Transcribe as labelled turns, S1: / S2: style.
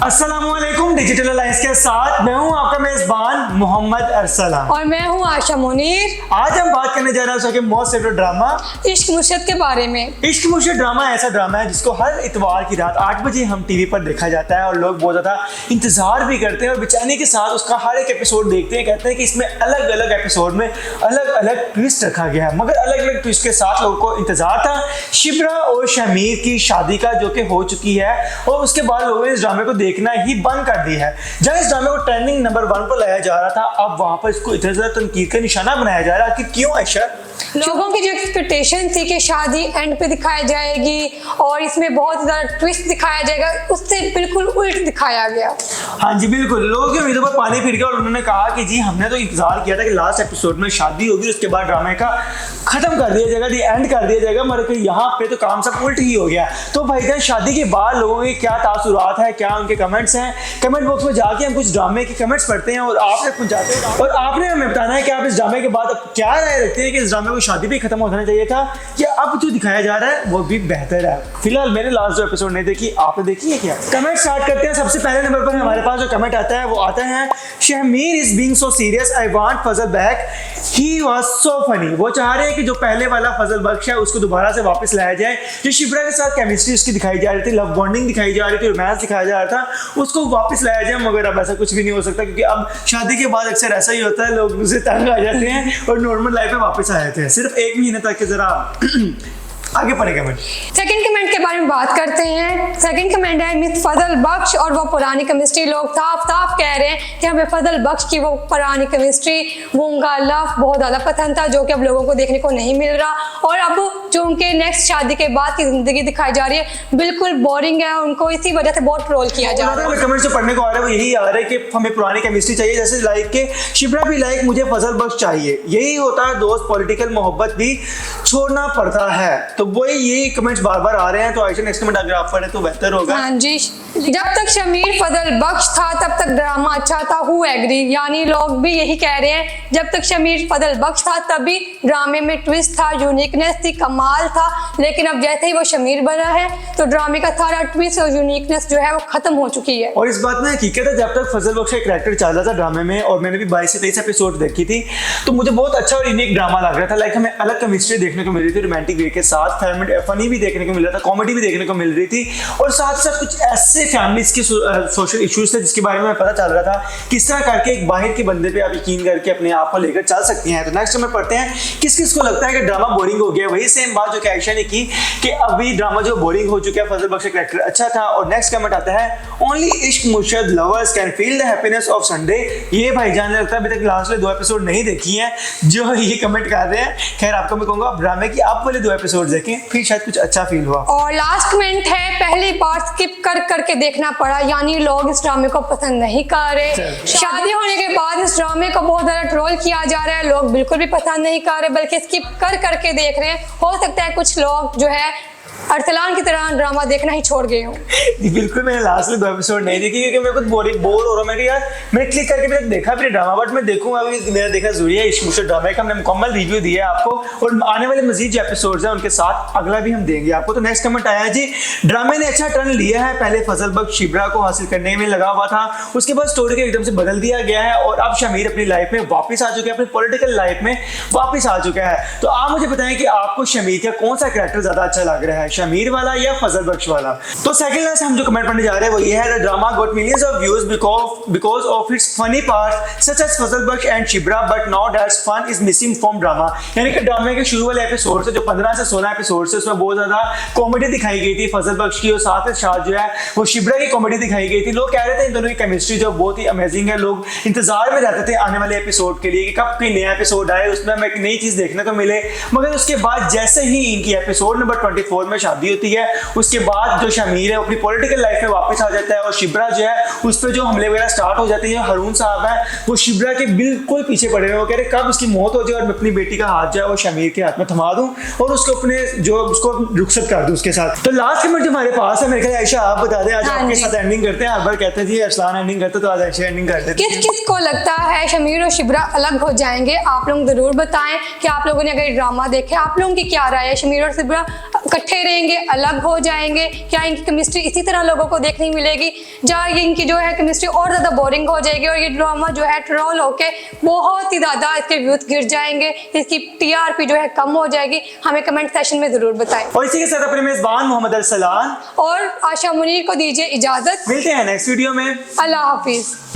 S1: अस्सलामुअलैकुम digital alliance के साथ मैं हूं आपका मेजबान मोहम्मद अरसलान
S2: और मैं हूं आशा मुनीर।
S1: आज हम बात करने जा रहे हैं मोस्ट फेवरेट ड्रामा
S2: इश्क मुर्शद के बारे में।
S1: इश्क मुर्शद ड्रामा ऐसा ड्रामा है जिसको हर इतवार की रात 8 बजे हम टीवी पर देखा जाता है और लोग बहुत ज्यादा इंतजार भी करते हैं और बेचैनी के साथ उसका हर एक एपिसोड देखते हैं। कहते हैं कि इसमें अलग अलग एपिसोड में अलग अलग ट्विस्ट रखा गया है, मगर अलग अलग ट्विस्ट के साथ लोगों को इंतजार था शिब्रा और शमीर की शादी का, जो कि हो चुकी है और उसके बाद लोगों ने इस ड्रामे को देखना ही बंद कर दी है। जब इस ड्रामे को ट्रेंडिंग नंबर 1 पर लाया जा रहा था, अब वहां पर इसको इतना ज्यादा तनकीद का निशाना बनाया जा रहा है कि क्यों आयशा?
S2: लोगों की जो एक्सपेक्टेशन थी कि शादी एंड पे दिखाई जाएगी और इसमें बहुत ज्यादा ट्विस्ट दिखाया जाएगा, उससे बिल्कुल उल्ट दिखाया गया।
S1: हाँ जी बिल्कुल, लोगों की उम्मीदों पर पानी फिर गया और उन्होंने कहा कि जी हमने तो इंतजार किया था कि लास्ट एपिसोड में शादी होगी, उसके बाद ड्रामे का खत्म कर दिया जाएगा, दी एंड कर दिया जाएगा, मगर यहाँ पे तो काम सब उल्ट ही हो गया। तो भाईजान शादी के बाद लोगों के क्या तासुरात है, क्या उनके कमेंट्स हैं, कमेंट बॉक्स में जाके हम कुछ ड्रामे के कमेंट्स पढ़ते हैं और आपने पहुंचाते हैं और आपने हमें बताना है कि आप इस ड्रामे के बाद अब क्या राय रखते हैं कि इस ड्रामे को शादी भी खत्म होना चाहिए था या अब जो दिखाया जा रहा है वो भी बेहतर है। फिलहाल मैंने लास्ट जो एपिसोड नहीं देखी, आपने देखी है क्या? कमेंट स्टार्ट करते हैं। सबसे पहले नंबर पर हमारे पास जो कमेंट आता है वो आता है Shamir is being so serious, I want Fazal back, he was so funny. वो चाह रहे हैं कि जो पहले वाला फजल बख्श है उसको दोबारा से वापस लाया जाए। जो शिब्रा के साथ केमिस्ट्री उसकी दिखाई जा रही थी, लव बॉन्डिंग दिखाई जा रही थी, रोमांस दिखाया जा रहा था, उसको वापस लाया जाए, मगर अब ऐसा कुछ भी नहीं हो सकता क्योंकि अब शादी के बाद अक्सर ऐसा ही होता है, लोग उसे तंग आ जाते हैं और नॉर्मल लाइफ में वापस आ जाते हैं। सिर्फ 1 महीने तक के जरा आगे पढ़े कमेंट।
S2: सेकंड कमेंट के बारे में बात करते हैं। सेकंड कमेंट है मिस फजल बख्श और वो पुरानी केमिस्ट्री। लोग साफ साफ कह रहे हैं कि हमें फजल बख्श की वो पुरानी केमिस्ट्री, वो उनका लव बहुत ज़्यादा पसंद था, जो कि अब लोगों को देखने को नहीं मिल रहा। और अब जो उनके नेक्स्ट शादी के बाद की जिंदगी दिखाई जा रही है बिल्कुल बोरिंग है, उनको इसी वजह से बहुत ट्रोल किया जा रहा है।
S1: कमेंट जो पढ़ने को आ रहा है वो यही आ रहा है कि हमें पुरानी केमिस्ट्री चाहिए, जैसे लाइक के शिब्रा भी लाइक मुझे फजल बख्श चाहिए। यही होता है दोस्त, पॉलिटिकल मोहब्बत भी छोड़ना पड़ता है। तो वही यही कमेंट्स बार बार आ रहे हैं। तो आयशा नेक्स्ट कमेंट अगर आप पढ़े तो बेहतर होगा।
S2: हाँ जी, जब तक शमीर फजल बख्श था तब तक ड्रामा अच्छा था, हु एग्री। यानी लोग भी यही कह रहे हैं जब तक शमीर फजल बख्श था तभी ड्रामे में ट्विस्ट था, यूनिकनेस थी, कमाल था। लेकिन अब जैसे ही वो शमीर बना है तो ड्रामे का सारा ट्विस्ट और यूनिकनेस जो है वो खत्म हो चुकी है।
S1: और इस बात में हकीकत है, जब तक फजल बख्श का कैरेक्टर चल रहा था ड्रामे में और मैंने भी 22 से 23 एपिसोड देखी थी, तो मुझे बहुत अच्छा और यूनिक ड्रामा लग रहा था। लाइक हमें अलग केमिस्ट्री देखने को मिल रही थी, रोमांटिक वे के साथ फनी भी देखने को मिल रहा था, कॉमेडी भी देखने को मिल रही थी और साथ साथ कुछ ऐसे फैमिलीज के सोशल इश्यूज थे जिसके बारे में पता चल रहा था किस तरह करके एक बाहर के बंदे पे आप यकीन करके अपने आप को लेकर चल सकती हैं। तो नेक्स्ट में पढ़ते हैं किस किस को लगता है कि ड्रामा बोरिंग हो गया। वही सेम बात जो कि आयशा ने की कि अभी ड्रामा जो बोरिंग हो चुका है, फजल बख्श का कैरेक्टर अच्छा था। और नेक्स्ट कमेंट आता है only Ishq Murshid lovers can feel the happiness of Sunday. ये भाईजान ने लगता है अभी तक लास्ट वाले 2 एपिसोड नहीं देखी हैं जो ये कमेंट कर रहे हैं। खैर आपको मैं कहूंगा ड्रामे की आप वाले 2 एपिसोड देखें, फिर शायद कुछ अच्छा फील हुआ।
S2: और लास्ट कमेंट है पहली पार्ट स्किप कर करके देखना पड़ा, यानी लोग इस ड्रामे को पसंद नहीं कर रहे। शादी होने के बाद इस ड्रामे को बहुत ज्यादा ट्रोल किया जा रहा है, लोग बिल्कुल भी पसंद नहीं कर रहे बल्कि स्किप कर करके देख रहे हैं। हो सकता है कुछ लोग जो है अरसलान की तरह ड्रामा देखना ही छोड़ गए हो।
S1: बिल्कुल मैंने लास्ट में 2 एपिसोड नहीं देखी क्योंकि मेरे को बोर हो रहा। मैंने यार मैंने क्लिक करके भी देखा फिर ड्रामा, बट मैं देखूंगा अभी। मेरा देखना जरूरी है। इश्क मुर्शद ड्रामे का हमने मुकम्मल रिव्यू दिया है आपको और आने वाले मजीद जो एपिसोड्स हैं उनके साथ अगला भी हम देंगे आपको। तो नेक्स्ट कमेंट आया जी, ड्रामे ने अच्छा टर्न लिया है। पहले फजल बख्श शिब्रा को हासिल करने में लगा हुआ था, उसके बाद स्टोरी को एकदम से बदल दिया गया है और अब शमीर अपनी लाइफ में वापस आ चुके हैं, अपनी पॉलिटिकल लाइफ में वापस आ चुका है। तो आप मुझे बताएं कि आपको शमीर का कौन सा कैरेक्टर ज्यादा अच्छा लग रहा है, शमीर वाला या फजल बख्श वाला? तो सेकंड लास्ट हम जो कमेंट पढ़ने जा रहे हैं वो ये है, the drama got millions of views because of its funny parts such as Fazal Bakhsh and Shibra, but now that's fun is missing from drama. यानी कि ड्रामे के शुरू वाले एपिसोड से जो 15 से 16 एपिसोड से उसमें बहुत ज्यादा कॉमेडी दिखाई गई थी फजल बख्श की और साथ ही साथ जो है वो शिब्रा की कॉमेडी दिखाई गई थी। लोग कह रहे थे इन दोनों की केमिस्ट्री जो बहुत ही अमेजिंग है, लोग इंतजार में रहते थे आने वाले एपिसोड के लिए कि कब कोई नया एपिसोड आए, उसमें हमें एक नई चीज देखने को मिले। मगर उसके बाद जैसे ही इनकी एपिसोड नंबर 24 में शादी होती है, उसके बाद जो शमीर है अपनी पॉलिटिकल लाइफ में वापस आ जाता है और शिब्रा जो है उस पर जो हमले वगैरह स्टार्ट हो जाते हैं। हरून साहब है वो शिब्रा के बिल्कुल पीछे पड़े हुए, वो कह रहे कब उसकी मौत हो जाए और मैं अपनी बेटी का हाथ जो है वो शमीर के हाथ में थमा दूं और उसको अपने जो उसको रुखसत कर दूं उसके साथ। तो लास्ट कमेंट जो हमारे पास है, मेरे ख्याल आयशा आप बता दें। आज आपके साथ एंडिंग करते हैं, हर बार कहते हैं जी अरसलान एंडिंग करते तो आज आयशा एंडिंग कर देते हैं।
S2: किस किस को लगता है शमीर और शिब्रा अलग हो जाएंगे? आप लोग जरूर बताएं कि आप लोगों ने अगर ड्रामा देखे आप लोगों की क्या राय है, शमीर और शिब्रा इकट्ठे रहेंगे, अलग हो जाएंगे? क्या इनकी केमिस्ट्री इसी तरह लोगों को देखने मिलेगी? या इनकी जो है केमिस्ट्री और ज़्यादा बोरिंग हो जाएगी और ये ड्रामा जो है ट्रोल होके बहुत ही ज़्यादा इसके व्यूज गिर जाएंगे, इसकी टीआरपी जो है कम हो जाएगी? हमें कमेंट सेशन में ज़रूर बताएं।
S1: और इसी के साथ अपने मेजबान मोहम्मद अरसलान
S2: और आशा मुनीर को दीजिए इजाज़त।
S1: मिलते हैं नेक्स्ट वीडियो में।
S2: अल्लाह हाफिज़।